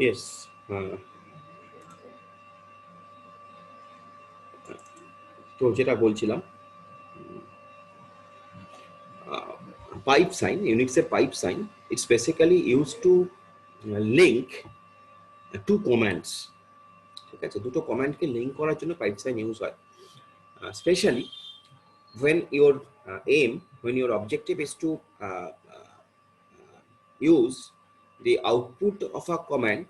Yes. তো যেটা বলছিলাম, pipe sign, Unixের pipe sign, it's basically used to link two commands. ঠিক আছে, দুটো কমান্ডকে লিঙ্ক করার জন্য পাইপ সাইন ইউজ হয়, specially when your aim, when your objective is to use the output of a command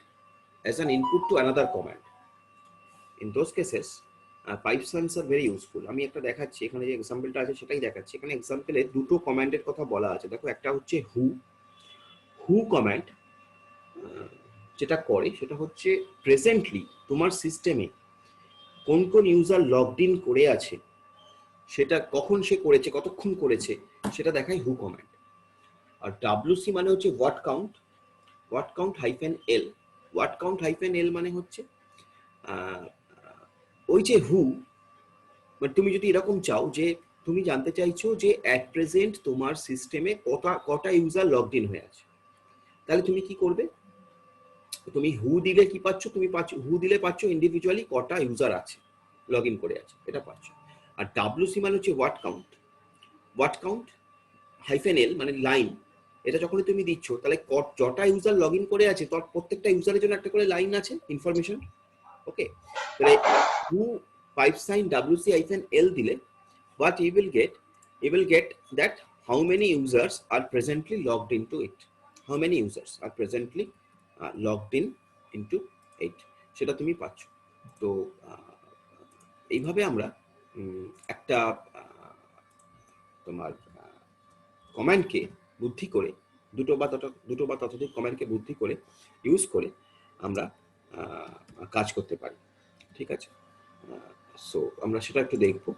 as an input to another command. In those cases, pipe signs are very useful. আমি একটা দেখাচ্ছি, এখানে যে এক্সাম্পলটা আছে সেটাই দেখাচ্ছি। এখানে এক্সাম্পলে দুটো কমান্ডের কথা বলা আছে। দেখো, একটা হচ্ছে হু কমান্ড, যেটা করে সেটা হচ্ছে প্রেজেন্টলি তোমার সিস্টেমে কোন কোন ইউজার লগড ইন করে আছে, সেটা কখন সে করেছে, কতক্ষণ করেছে, সেটা দেখায় হু কমান্ড। আর ডাব্লিউসি মানে হচ্ছে ওয়াট কাউন্ট হাইফেন এল। ওয়াট কাউন্ট হাইফেন এল মানে হচ্ছে ওই যে হু, মানে তুমি যদি এরকম চাও যে তুমি জানতে চাইছো যে অ্যাট প্রেজেন্ট তোমার সিস্টেমে কটা ইউজার লগড ইন হয়ে আছে, তাহলে তুমি কি করবে? তুমি হু দিলে কি পাচ্ছ? তুমি পাচ্ছ হু দিলে পাচ্ছ ইন্ডিভিজুয়ালি কটা ইউজার আছে, লগ ইন করে আছে, এটা পাচ্ছ। আর ডাব্লিউসি মানে হচ্ছে ওয়াট কাউন্ট হাইফেন এল মানে লাইন। এটা যখন তুমি দিচ্ছ তাহলে যটা ইউজার লগ ইন করে আছে তার প্রত্যেকটা ইউজারের জন্য একটা করে লাইন আছে ইনফরমেশন। ওকে, তাহলে হু পাইপ সাইন ডাব্লিউসি হাইফেন এল দিলে what you will get that how many users are presently logged into it, how many users are presently logged into it, সেটা তুমি পাচ্ছ। তো এইভাবে আমরা একটা তোমার কমান্ডকে বুদ্ধি করে, দুটো বা ততোধিক কমান্ডকে বুদ্ধি করে ইউজ করে আমরা কাজ করতে পারি। ঠিক আছে, সো আমরা সেটা একটু দেখবো।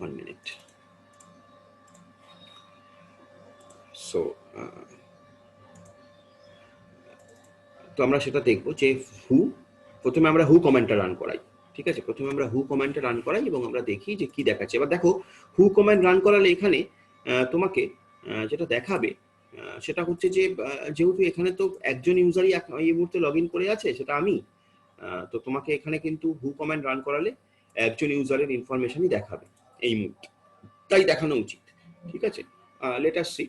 1 minute. So তো আমরা সেটা দেখবো যে প্রথমে আমরা হু কমান্ডটা রান করাই। ঠিক আছে, প্রথমে আমরা হু কমান্ডটা রান করাই এবং আমরা দেখি যে কি দেখাচ্ছে। এবার দেখো, হু কমান্ড রান করালে এখানে তোমাকে যেটা দেখাবে সেটা হচ্ছে যে যেহেতু এখানে তো একজন ইউজারই এই মুহূর্তে লগ ইন করে আছে, সেটা আমি, তো তোমাকে এখানে কিন্তু হু কমান্ড রান করালে একজন ইউজারের ইনফরমেশনই দেখাবে এই মুহূর্তে, তাই দেখানো উচিত। ঠিক আছে, লেট আস সি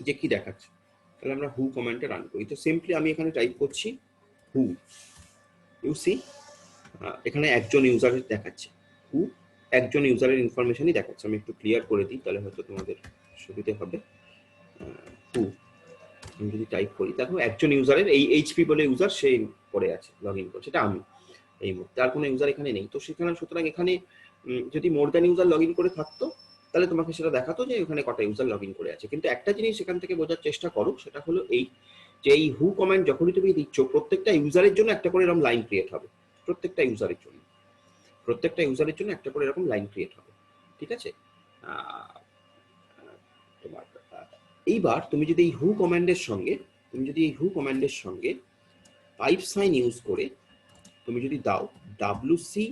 যে কি দেখাচ্ছে। তাহলে আমরা হু কমান্ডটা রান করি। তো সিম্পলি আমি এখানে টাইপ করছি হু, ইউ সি এখানে একজন ইউজারের দেখাচ্ছে, হু একজন ইউজারের ইনফরমেশনই দেখাচ্ছে। আমি একটু ক্লিয়ার করে দিই, তাহলে হয়তো তোমাদের সুবিধে হবে। হু আমি যদি টাইপ করি, দেখো একজন ইউজারের এই এইচপি বলে ইউজার সে করে আছে, লগ ইন করছে, সেটা আমি এই মুহূর্তে। আর কোনো ইউজার এখানে নেই। তো সেখানে সুতরাং এখানে যদি more than user log in করে থাকতো তাহলে তোমাকে সেটা দেখাতো যে ওখানে কটা ইউজার লগ ইন করে আছে। কিন্তু একটা জিনিস এখান থেকে বোঝার চেষ্টা করো, সেটা হলো এই যে এই হু কমান্ড যখনই তুমি দিচ্ছ প্রত্যেকটা ইউজারের জন্য একটা করে এরকম লাইন ক্রিয়েট হবে, প্রত্যেকটা ইউজারের জন্য একটা করে এরকম লাইন ক্রিয়েট হবে। ঠিক আছে, তোমার এইবার তুমি যদি এই হু কমান্ডের সঙ্গে পাইপ সাইন ইউজ করে তুমি যদি দাও ডাব্লিউসি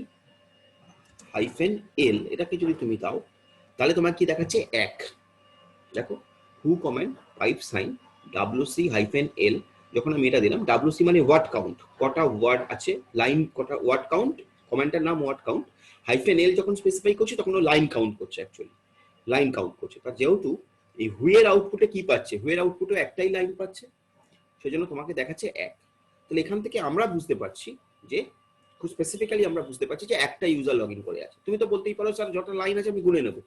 হাইফেন এল, এটাকে যদি তুমি দাও তাহলে তোমার কি দেখাচ্ছে? এক। দেখো, who command pipe sign WC hyphen L, যখন আমি এটা দিলাম, ডাব্লিউসি মানে ওয়ার্ড কাউন্ট, কটা ওয়ার্ড আছে, লাইন কটা, ওয়ার্ড কাউন্ট, কমান্ডের নাম ওয়ার্ড কাউন্ট। হাইফেন এল যখন স্পেসিফাই করছি তখন ও লাইন কাউন্ট করছে, অ্যাকচুয়ালি লাইন কাউন্ট করছে। তার যেহেতু এই হুয়ের আউটপুটে কি পাচ্ছে, হুয়ের আউটপুটে একটাই লাইন পাচ্ছে, সেজন্য তোমাকে দেখাচ্ছে এক। তাহলে এখান থেকে আমরা বুঝতে পারছি যে খুব স্পেসিফিক্যালি আমরা বুঝতে পারছি যে একটা ইউজার লগ ইন করে আছে। তুমি তো বলতেই পারো স্যার যত লাইন আছে আমি গুনে নেবো,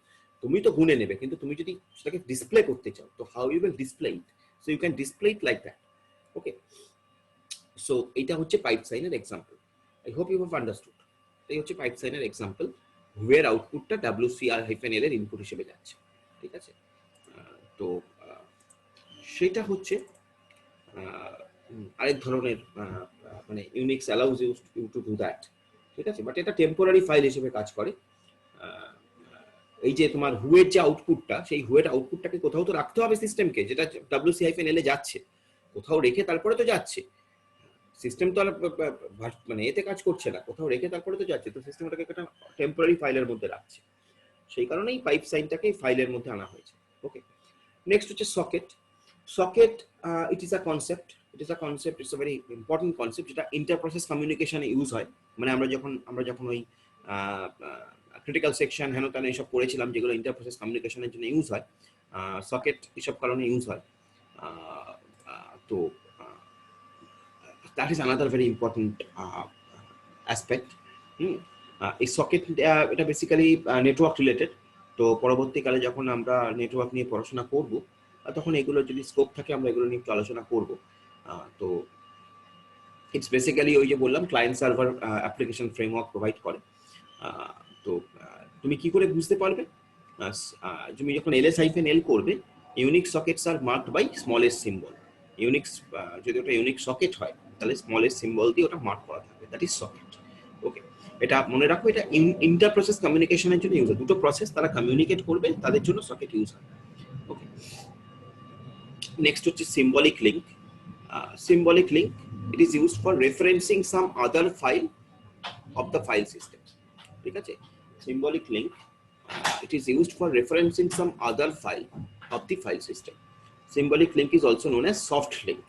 তুমি তো গুনে নেবে, কিন্তু তুমি যদি সেটাকে ডিসপ্লে করতে চাও তো how you will display it? So you can display it like that. Okay, so এটা হচ্ছে পাইপ সাইনের example. I hope you have understood. এই হচ্ছে পাইপ সাইনের এক্সাম্পল, হুয়ের আউটপুটটা ডাব্লিউসিআর হাইফেন এল এর ইনপুট হিসেবে যাচ্ছে। ঠিক আছে, তো সেটা হচ্ছে আরেক ধরনের, মানে Unix allows you to do that. ঠিক আছে, বাট এটা টেম্পোরারি ফাইল হিসেবে কাজ করে। এই যে তোমার হুয়ের যে আউটপুটটা, সেই হুয়ের আউটপুটটাকে কোথাও তো রাখতে হবে সিস্টেমকে, যেটা ডাব্লিউসি হাইফেন এলে যাচ্ছে, কোথাও রেখে তারপরে তো যাচ্ছে। সিস্টেম তো আর মানে এতে কাজ করছে না, কোথাও রেখে তারপরে তো যাচ্ছে। তো সিস্টেম ওটাকে একটা টেম্পোরারি ফাইলের মধ্যে রাখছে, সেই কারণেই পাইপ সাইনটাকে ফাইলের মধ্যে আনা হয়েছে। ওকে, নেক্সট হচ্ছে socket. Socket it is a concept, it's a very important concept, যেটা ইন্টার প্রসেস কমিউনিকেশনে ইউজ হয়। মানে আমরা যখন ওই ক্রিটিক্যাল সেকশন হেন তেন এইসব করেছিলাম, যেগুলো ইন্টার প্রসেস কমিউনিকেশনের জন্য ইউজ হয়, সকেট এসব কারণে ইউজ হয়। তো that is another very important aspect. এই সকেট এটা বেসিক্যালি নেটওয়ার্ক রিলেটেড। তো পরবর্তীকালে যখন আমরা নেটওয়ার্ক নিয়ে পড়াশোনা করব, তখন এগুলো যদি স্কোপ থাকে আমরা এগুলো নিয়ে একটু আলোচনা করব। তো ইটস বেসিক্যালি ওই যে বললাম, client server application framework provide করে। তো তুমি কি করে বুঝতে পারবে? তুমি যখন ls-l করবে, ইউনিক সকেটস আর marked by smallest symbol. Unix যদি ওটা ইউনিক সকেট হয়, তাহলে স্মলেস্ট সিম্বল দিয়ে ওটা মার্ক করা থাকবে, দ্যাট ইজ সকেট। ওকে, এটা মনে রাখো, এটা ইন্টার প্রসেস কমিউনিকেশনের জন্য ইউজ হয়। দুটো প্রসেস তারা কমিউনিকেট করবে, তাদের জন্য সকেট ইউজ হয়। ওকে, নেক্সট হচ্ছে symbolic link. Symbolic link, it is used for referencing some other file of the file system. ঠিক আছে, symbolic link, it is used for referencing some other file of the file system. Symbolic link is also known as soft link.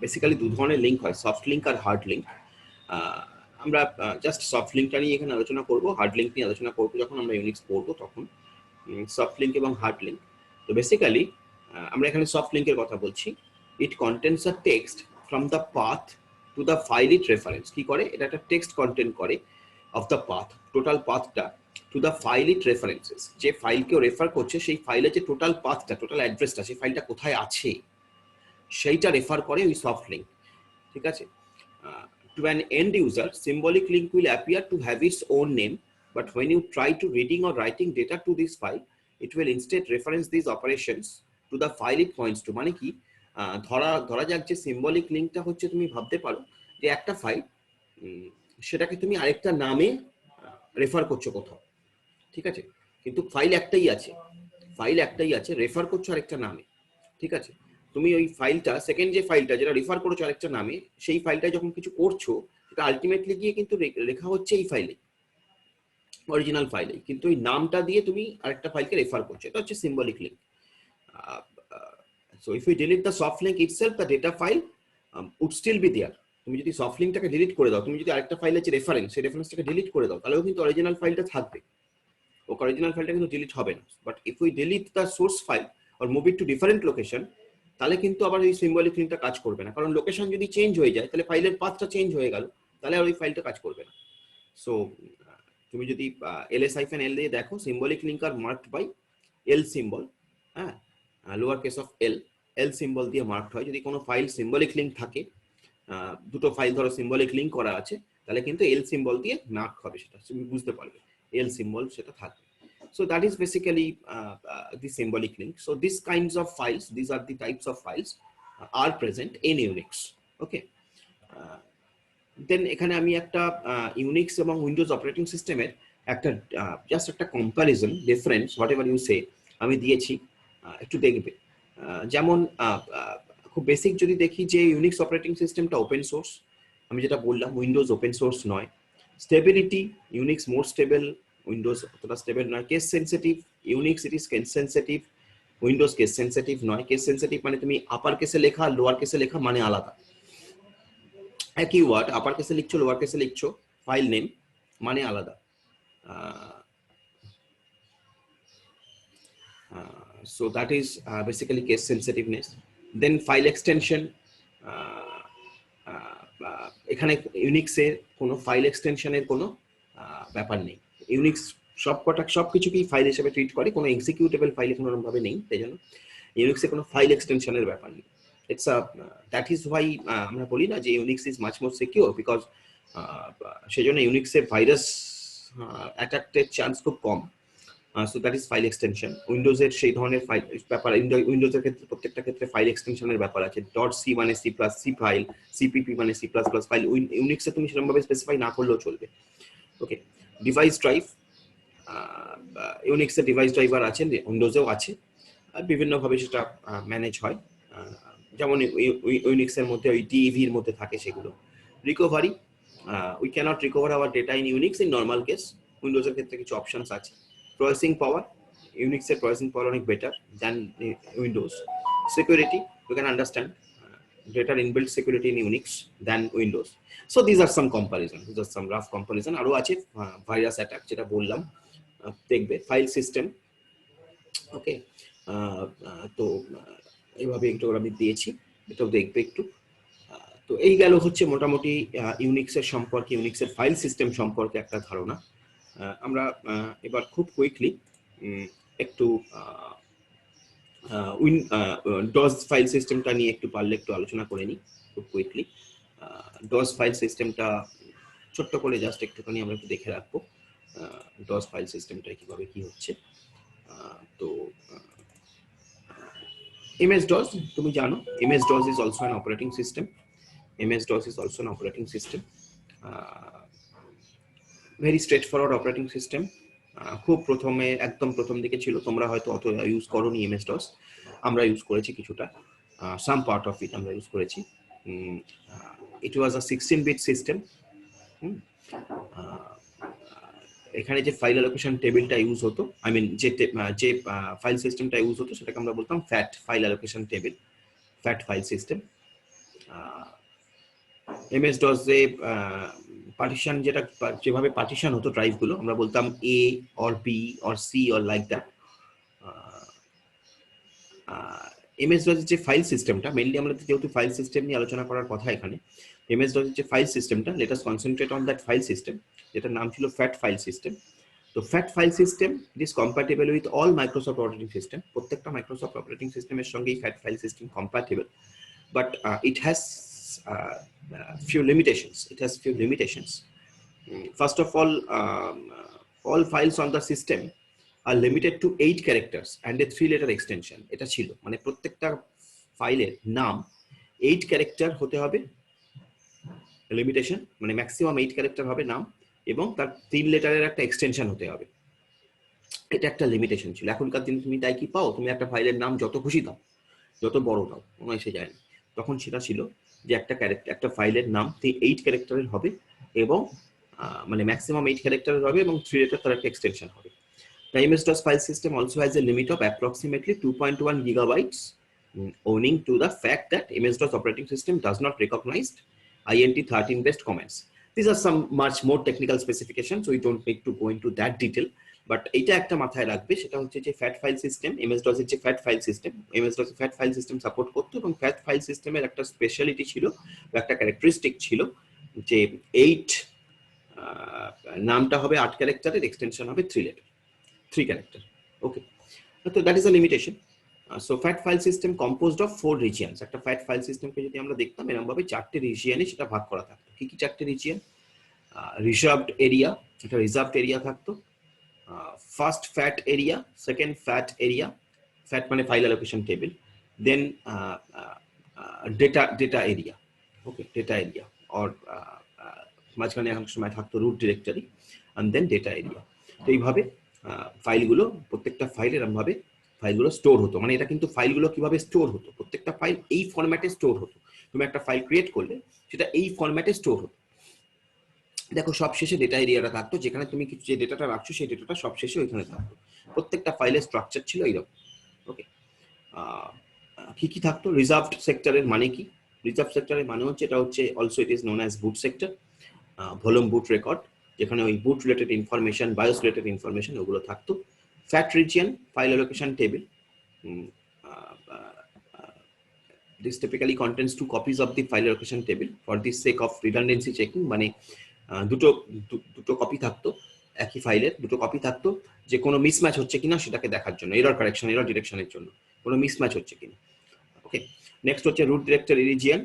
Basically দু ধরনের link হয়, soft link আর hard link. আমরা just soft লিংকটা নিয়ে এখানে আলোচনা করব, হার্ড লিংক নিয়ে আলোচনা করব যখন আমরা ইউনিক্স পড়বো তখন। সফট লিংক এবং হার্ড লিংক, তো বেসিক্যালি আমরা এখানে সফট লিংকের কথা বলছি। It contents a text from the path to the file it reference। কি করে? এটা একটা টেক্সট কন্টেন্ট করে of the path, টোটাল পাথটা, to the file it references। যে ফাইলকেও রেফার করছে, সেই ফাইলে যে টোটাল পাথটা, টোটাল অ্যাড্রেসটা, সেই ফাইলটা কোথায় আছে সেইটা রেফার করে ওই সফট লিংক। ঠিক আছে, to an end user symbolic link will appear to have its own name, but when you try to reading or writing data to this file, it will instead reference these operations to the file it points to। মানে কি, ধরা যাক যে symbolic লিঙ্কটা হচ্ছে, তুমি ভাবতে পারো যে একটা ফাইল, সেটাকে তুমি আরেকটা নামে রেফার করছো কোথাও। ঠিক আছে, কিন্তু ফাইল একটাই আছে, রেফার করছো আরেকটা নামে। ঠিক আছে, তুমি ওই ফাইলটা, সেকেন্ড যে ফাইলটা যেটা রেফার করছো আরেকটা নামে, সেই ফাইলটা যখন কিছু করছো, সেটা আলটিমেটলি গিয়ে কিন্তু লেখা হচ্ছে এই ফাইলে, অরিজিনাল ফাইলে, কিন্তু ওই নামটা দিয়ে তুমি আরেকটা ফাইলকে রেফার করছো। এটা হচ্ছে symbolic link. So if we delete the soft link itself, the data file would still be there। তুমি যদি সফট লিঙ্কটাকে ডিলিট করে দাও, তুমি যদি আরেকটা ফাইল আছে রেফারেন্স, সেই রেফারেন্সটাকে ডিলিট করে দাও, তাহলেও কিন্তু অরিজিনাল ফাইলটা থাকবে, ও অরিজিনাল ফাইলটা কিন্তু ডিলিট হবে না। But if we delete the source file or move it to different location, তাহলে কিন্তু আবার এই সিম্বলিক লিঙ্কটা কাজ করবে না, কারণ লোকেশন যদি চেঞ্জ হয়ে যায়, তাহলে ফাইলের পাথটা চেঞ্জ হয়ে গেল, তাহলে আর ওই ফাইলটা কাজ করবে না। সো তুমি যদি ls-l দিয়ে দেখো, সিম্বলিক লিঙ্ক আর মার্কড বাই এল সিম্বল, হ্যাঁ, lower case of L symbol দিয়ে মার্কড হয়। যদি কোনো ফাইল সিম্বলিক লিঙ্ক থাকে, দুটো ফাইল ধরো সিম্বলিক লিঙ্ক করা আছে, তাহলে কিন্তু এল সিম্বল দিয়ে মার্ক হবে, সেটা তুমি বুঝতে পারবে, এল সিম্বল সেটা থাকবে। So that is basically the symbolic link. So these kinds of files, these are the types of files are present in Unix. Okay. Then এখানে আমি একটা ইউনিক্স এবং উইন্ডোজ অপারেটিং সিস্টেমের একটা জাস্ট একটা comparison, difference, whatever you say, আমি দিয়েছি, একটু দেখবে। যেমন খুব বেসিক যদি দেখি যে ইউনিক্স অপারেটিং সিস্টেমটা ওপেন সোর্স, আমি যেটা বললাম উইন্ডোজ ওপেন সোর্স নয়। স্টেবিলিটি, ইউনিক্স মোর স্টেবল, উইন্ডোজ অতটা স্টেবল নয়। Case sensitive, Unix it is case sensitive, Windows case sensitive নয়। কেস সেন্সিটিভ মানে তুমি আপার কেসে লেখা লোয়ার কেসে লেখা মানে আলাদা, একই ওয়ার্ড আপার কেসে লিখছো লোয়ার কেসে লিখছো, ফাইল নেম মানে আলাদা। So that is basically case sensitiveness. Then file extension, এখানে ইউনিক্সের কোনো ফাইল এক্সটেনশনের কোনো ব্যাপার নেই। ইউনিক্স সবকিছুকেই ফাইল হিসেবে ট্রিট করে, কোনো এক্সিকিউটেবল ফাইলে কোনো ভাবে নেই, তাই জন্য ইউনিক্সে কোনো ফাইল এক্সটেনশনের ব্যাপার নেই। It's a that is why আমরা বলি না যে Unix is much more secure, because সেজন্য ইউনিক্সে ভাইরাস অ্যাটাকের চান্স খুব কম। So that is file extension. উইন্ডোজের সেই ধরনের ফাইল ব্যাপার, উইন্ডোজের ক্ষেত্রে প্রত্যেকটা ক্ষেত্রে ফাইল এক্সটেনশনের ব্যাপার আছে। .c মানে C plus C file, CPP মানে সি প্লাস প্লাস ফাইল। ইউনিক্সে তুমি সেরকমভাবে স্পেসিফাই না করলেও চলবে। ওকে, ডিভাইস ড্রাইভ, ইউনিক্সে ডিভাইস ড্রাইভার আছে, উইন্ডোজেও আছে, আর বিভিন্নভাবে সেটা ম্যানেজ হয়। যেমন ইউনিক্সের মধ্যে ওই ডিইভির মধ্যে থাকে সেগুলো। Recovery, we can't recover our data in Unix in normal case, উইন্ডোজের ক্ষেত্রে কিছু অপশনস আছে। প্রসেসিং পাওয়ার, ইউনিক্সের প্রসেসিং পাওয়ার অনেক better than Windows. Security, you can understand greater inbuilt security in Unix than Windows. So these are some comparison, these are some rough comparison. আরো আছে virus attack, যেটা বললাম দেখবে ফাইল সিস্টেম। ওকে, তো এইভাবে একটু আমি দিয়েছি, এটাও দেখবে একটু। তো এই গেল হচ্ছে মোটামুটি ইউনিক্সের সম্পর্কে, ইউনিক্সের ফাইল সিস্টেম সম্পর্কে একটা ধারণা। আমরা এবার খুব কুইকলি একটু ডস ফাইল সিস্টেমটা নিয়ে একটু পারলে একটু আলোচনা করে নিই খুব কুইকলি। ডস ফাইল সিস্টেমটা ছোট্ট করে জাস্ট একটুখানি আমরা একটু দেখে রাখবো ডস ফাইল সিস্টেমটা কিভাবে কি হচ্ছে। তো MS-DOS তুমি জানো, MS-DOS is also an operating system. MS-DOS is also an operating system. Very straightforward operating system. খুব প্রথমে একদম প্রথম দিকে ছিল, তোমরা হয়তো অত ইউজ করোনি MS-DOS, আমরা ইউজ করেছি কিছুটা, some part of it আমরা ইউজ করেছি। It was a 16-bit system. এখানে যে ফাইল অ্যালোকেশন টেবিলটা ইউজ হতো, আই মিন যে ফাইল সিস্টেমটা ইউজ হতো সেটাকে আমরা বলতাম fat file allocation table, fat file system. MS-DOS এ পার্টিশন যেভাবে পার্টিশন হতো ড্রাইভগুলো, আমরা বলতাম A or B or C or like that. MS-DOS এর যে ফাইল সিস্টেমটা, মেইনলি আমরা যেহেতু ফাইল সিস্টেম নিয়ে আলোচনা করার কথা এখানে, MS-DOS এর যে ফাইল সিস্টেমটা, let us concentrate on that file system, যেটার নাম ছিল ফ্যাট ফাইল সিস্টেম। তো fat file system it is compatible with all Microsoft operating system, প্রত্যেকটা মাইক্রোসফট অপারেটিং সিস্টেমের সঙ্গেই fat file system compatible, but it has few limitations. It has few limitations. First of all files on the system are limited to 8 characters and a 3-letter extension. এটা ছিল, মানে প্রত্যেকটা ফাইলের নাম 8 character হতে হবে, লিমিটেশন, মানে ম্যাক্সিমাম 8 ক্যারেক্টার হবে নাম, এবং তার 3 লেটারের একটা এক্সটেনশন হতে হবে। এটা একটা লিমিটেশন ছিল। এখনকার দিনে তুমি তাই কি পাও, তুমি একটা ফাইলের নাম যত খুশি দাও, যত বড় দাও, কোনো এসে যায় না। তখন সেটা ছিল যে একটা ফাইলের নাম 8 ক্যারেক্টারের হবে, এবং মানে ম্যাক্সিমাম 8 ক্যারেক্টারের হবে, এবং 3 লেটার তার একটা এক্সটেনশন হবে। The MS-DOS file system also has a limit of approximately 2.1 gigabytes, owing to the fact that MS-DOS operating system does not recognize INT13 based commands. These are some much more technical specifications, so we don't need to go into that detail. But এটা একটা মাথায় রাখবে, সেটা হচ্ছে যে fat file system, MS-DOS এর যে fat file system, MS-DOS fat file system support করতো, এবং ফ্যাট ফাইল সিস্টেমের একটা স্পেশালিটি ছিল, একটা ক্যারেক্টারিস্টিক ছিল, যে 8 নামটা হবে 8 ক্যারেক্টারের, এক্সটেনশন হবে 3 ক্যারেক্টার। ওকে, তো that is a limitation. So fat file system composed of 4 regions. একটা ফ্যাট ফাইল সিস্টেমকে যদি আমরা দেখতাম এরকম ভাবে 4টে রিজিয়নে সেটা ভাগ করা থাকতো। কি কি 4টে রিজিয়ন? রিজার্ভড এরিয়া, এটা রিজার্ভড এরিয়া থাকতো, first FAT area, second FAT area, FAT মানে file allocation table, then data area. Okay, data area, or মাঝখানে এখন সময় থাকতো root directory, and then data area. তো এইভাবে ফাইলগুলো, প্রত্যেকটা ফাইল এরকম ভাবে ফাইলগুলো স্টোর হতো। মানে এটা কিন্তু ফাইলগুলো কিভাবে স্টোর হতো, প্রত্যেকটা ফাইল এই ফরম্যাটে স্টোর হতো। তুমি একটা ফাইল ক্রিয়েট করলে সেটা এই ফরম্যাটে স্টোর হতো। দেখো সব শেষে ডেটা এরিয়াটা থাকতো, যেখানে তুমি কিছু যে ডেটাটা রাখছো সেই ডেটাটা সব শেষে ওইখানে থাকতো। প্রত্যেকটা ফাইলের স্ট্রাকচার ছিল এইরকম। ওকে, কি কি থাকতো? রিজার্ভড সেক্টরের মানে কি? রিজার্ভ সেক্টরের মানে হচ্ছে, এটা হচ্ছে also it is known as boot sector, volume boot record, যেখানে ওই boot related information, BIOS related information ওগুলো থাকতো। FAT region, file allocation table, this typically contains 2 copies of the file allocation table for the sake of redundancy checking, মানে দুটো copy থাকতো একই ফাইলের, দুটো কপি থাকতো, যে কোনো মিসম্যাচ হচ্ছে কিনা সেটাকে দেখার জন্য, এরর কারেকশন, এরর ডিটেকশনের জন্য, কোনো মিসম্যাচ হচ্ছে কিনা। ওকে, নেক্সট হচ্ছে root directory region.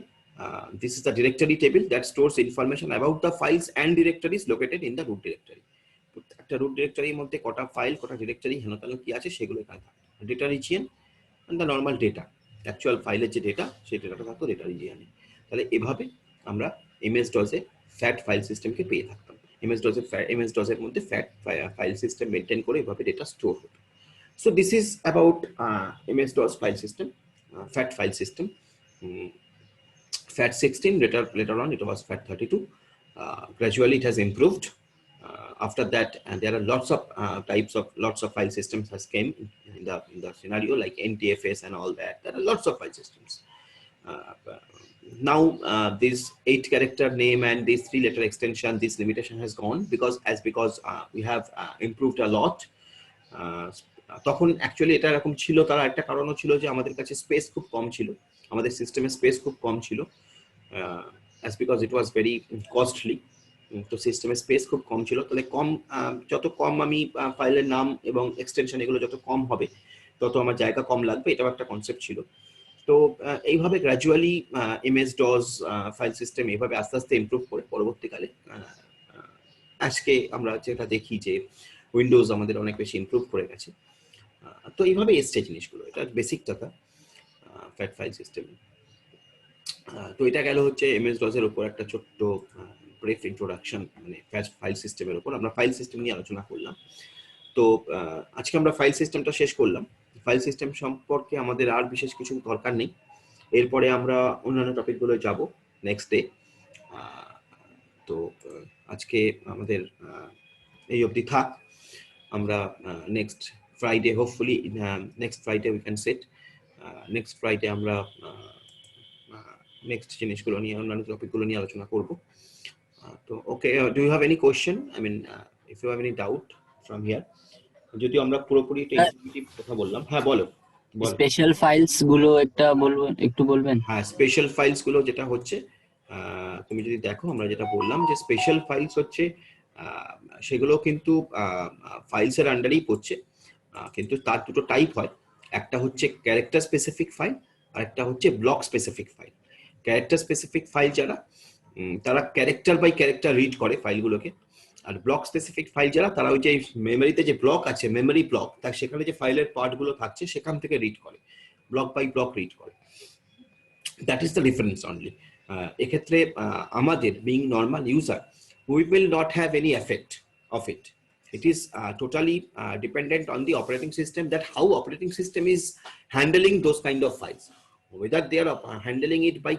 This is the directory table that stores information about the files and directories located in the root directory. একটা রুট ডিরেক্টরির মধ্যে কটা ফাইল, কটা ডিরেক্টরি, হেনতেন কি আছে সেগুলো এখানে থাকে। Data region and the normal data, actual ফাইলের যে ডেটা, সেই ডেটাটা থাকতো ডেটা রিজিয়নে। তাহলে এভাবে আমরা MS-DOS এ ফ্যাট ফাইল সিস্টেমকে পেয়ে থাকতাম। MS-DOS এর মধ্যে ফ্যাট ফাইল সিস্টেম মেনটেন করে এভাবে ডেটা স্টোর হতো। So this is about MS-DOS file system, fat file system. FAT16, later on it was FAT32. Gradually it has improved. After that, and there are lots of lots of file systems has came in the scenario, like NTFS and all that. There are lots of file systems. now this 8 character name and this 3 letter extension, this limitation has gone because we have improved a lot. তখন actually এটা এরকম ছিল, তার একটা কারণও ছিল যে আমাদের কাছে স্পেস খুব কম ছিল, আমাদের সিস্টেমে স্পেস খুব কম ছিল, as because it was very costly, তো সিস্টেমে স্পেস খুব কম ছিল। তাহলে যত কম আমি ফাইলের নাম এবং এক্সটেনশন এগুলো যত কম হবে তত আমার জায়গা কম লাগবে, এটাও একটা কনসেপ্ট ছিল। তো এইভাবে gradually MS DOS file system এইভাবে আস্তে আস্তে ইমপ্রুভ করে পরবর্তীকালে আজকে আমরা যেটা দেখি যে উইন্ডোজ আমাদের অনেক বেশি ইমপ্রুভ করে গেছে। তো এইভাবে এসছে জিনিসগুলো, এটা বেসিক কথা ফ্যাট ফাইল সিস্টেম। তো এটা গেল হচ্ছে এমএস ডস এর উপর একটা ছোট্ট ব্রিফ ইন্ট্রোডাকশন, মানে ফাইল সিস্টেমের উপর আমরা ফাইল সিস্টেম নিয়ে আলোচনা করলাম। তো আজকে আমরা ফাইল সিস্টেমটা শেষ করলাম। ফাইল সিস্টেম সম্পর্কে আমাদের আর বিশেষ কিছু দরকার নেই, এরপরে আমরা অন্যান্য টপিকগুলো যাব নেক্সট ডে। তো আজকে আমাদের এই অবধি থাক, আমরা next Friday hopefully next Friday we can set, next Friday আমরা নেক্সট জিনিসগুলো নিয়ে অন্যান্য টপিকগুলো নিয়ে আলোচনা করব। তো okay, do you have any question? I mean if you have any doubt from here. যদি আমরা পুরোপুরি একটা ইনফরমেটিভ কথা বললাম। হ্যাঁ বলো। স্পেশাল ফাইলস গুলো একটু বলবেন? হ্যাঁ, স্পেশাল ফাইলস গুলো যেটা হচ্ছে, তুমি যদি দেখো আমরা যেটা বললাম যে স্পেশাল ফাইলস হচ্ছে সেগুলো কিন্তু ফাইলস এর আন্ডারেই পড়ছে, কিন্তু তার দুটো টাইপ হয়, একটা হচ্ছে ক্যারেক্টার স্পেসিফিক ফাইল আর একটা হচ্ছে block specific file. Character specific file যারা, তারা ক্যারেক্টার বাই ক্যারেক্টার রিড করে ফাইলগুলোকে, আর ব্লক স্পেসিফিক ফাইল যারা, তারা ওই যে মেমোরিতে যে ব্লক আছে, মেমোরি ব্লক, তার সেখানে যে ফাইলের পার্টগুলো থাকছে সেখান থেকে রিড করে, ব্লক বাই ব্লক রিড করে। That is the difference only. এক্ষেত্রে আমাদের being normal user, we will not have any effect of it. It is totally dependent on the operating system, that how operating system is handling those kind of files, whether they are handling it by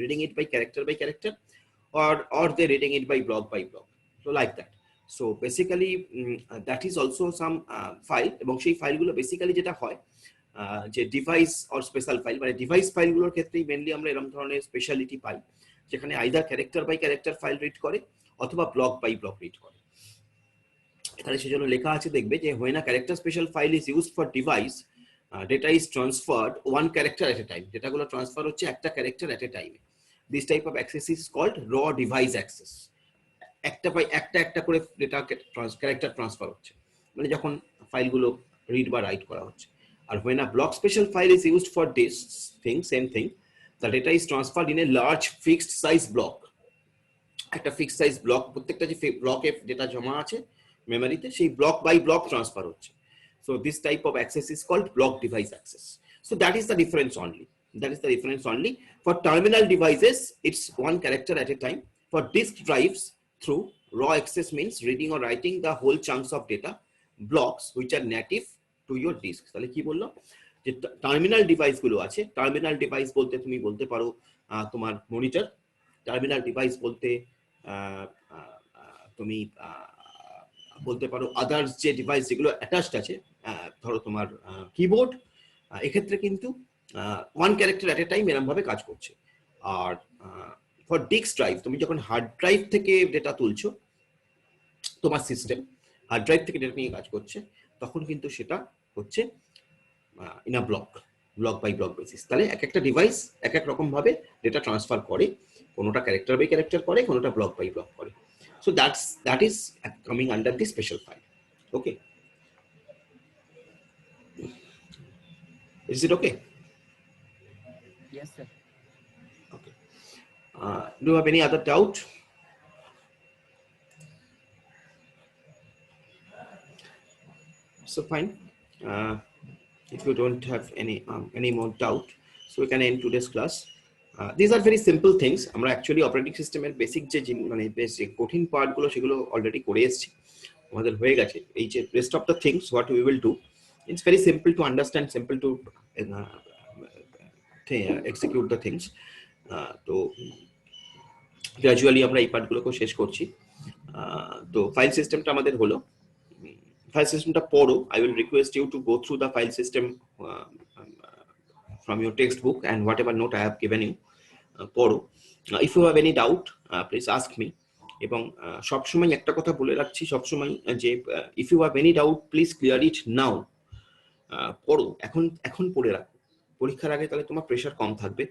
reading it by character or they're reading it by block, so like that. So basically that is also some file, এবং সেই ফাইলগুলো basically যেটা হয় যে device or special file, মানে device ফাইলগুলোর ক্ষেত্রেই mainly আমরা এরকম ধরনের স্পেশালিটি পাই, যেখানে either character by character file read করে অথবা ব্লক বাই ব্লক রিড করে। এখানে সেজন্য লেখা আছে, দেখবে যে when a character special file is used for device, data is transferred one character at a time, ডেটাগুলো ট্রান্সফার হচ্ছে একটা character at a time. This type of access is called raw device access. একটা by একটা করে data character transfer হচ্ছে, মানে যখন ফাইলগুলো রিড বা রাইট করা হচ্ছে। আর when a block special file is used for this thing, same thing, the data is transferred in a large fixed size block. একটা ফিক্সড সাইজ ব্লক, প্রত্যেকটা যে ব্লকে ডেটা জমা আছে মেমোরিতে, সেই ব্লক বাই ব্লক ট্রান্সফার হচ্ছে। So this type of access is called block device access. So that is the difference only. For terminal devices, it's one character at a time. For disk drives, through raw access means reading or writing the whole chunks of data blocks which are native to your disk. তাহলে কি বললো, যে terminal device গুলো আছে, terminal device বলতে তুমি বলতে পারো তোমার মনিটর, টার্মিনাল ডিভাইস বলতে তুমি বলতে পারো আদার্স যে ডিভাইস যেগুলো অ্যাটাচড আছে, ধরো তোমার কিবোর্ড, এক্ষেত্রে কিন্তু one character at a time এরকম ভাবে কাজ করছে। আর ফর ডিস্ক ড্রাইভ, তুমি যখন হার্ড ড্রাইভ থেকে ডেটা তুলছো, তোমার সিস্টেম হার্ড ড্রাইভ থেকে ডেটা নিয়ে কাজ করছে, তখন কিন্তু সেটা হচ্ছে in a block by block basis. তাহলে এক একটা ডিভাইস এক এক রকম ভাবে ডেটা ট্রান্সফার করে, কোনোটা ক্যারেক্টার বাই ক্যারেক্টার করে, কোনোটা ব্লক বাই ব্লক করে। So that is coming under the special file. Okay, is it okay? Yes sir. Okay, do you have any other doubt? So fine, if you don't have any more doubt, so we can end today's class. These are very simple things. আমরা actually operating সিস্টেমের basic যে মানে বেশ কঠিন পার্টগুলো সেগুলো already করে এসেছি, আমাদের হয়ে গেছে। এই যে rest of the things what we will do, it's very simple to understand, simple to execute the things. তো গ্র্যাজুয়ালি আমরা এই পার্টগুলোকেও শেষ করছি। তো ফাইল সিস্টেমটা আমাদের হলো, ফাইল সিস্টেমটা পড়ো। I will request you to go through the file system from your textbook and whatever note I have given you. পড়ো। If you have any doubt, please ask me. এবং সবসময় একটা কথা বলে রাখছি সবসময় যে if you have any doubt, please clear it now. পড়ো, এখন এখন পড়ে রাখো। পরীক্ষার আগে তাহলে তোমার প্রেশার কম থাকবে।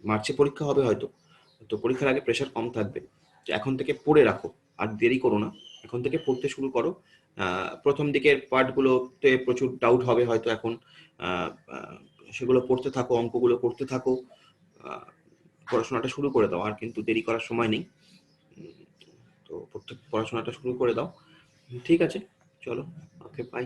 মার্চে পরীক্ষা হবে হয়তো, তো পরীক্ষার আগে প্রেশার কম থাকবে। এখন থেকে পড়ে রাখো, আর দেরি করো না, এখন থেকে পড়তে শুরু করো। প্রথম দিকের পার্টগুলোতে প্রচুর ডাউট হবে হয়তো এখন, সেগুলো পড়তে থাকো, অঙ্কগুলো করতে থাকো, পড়াশোনাটা শুরু করে দাও, আর কিন্তু দেরি করার সময় নেই। তো পড়াশোনাটা শুরু করে দাও। ঠিক আছে, চলো, ওকে, বাই।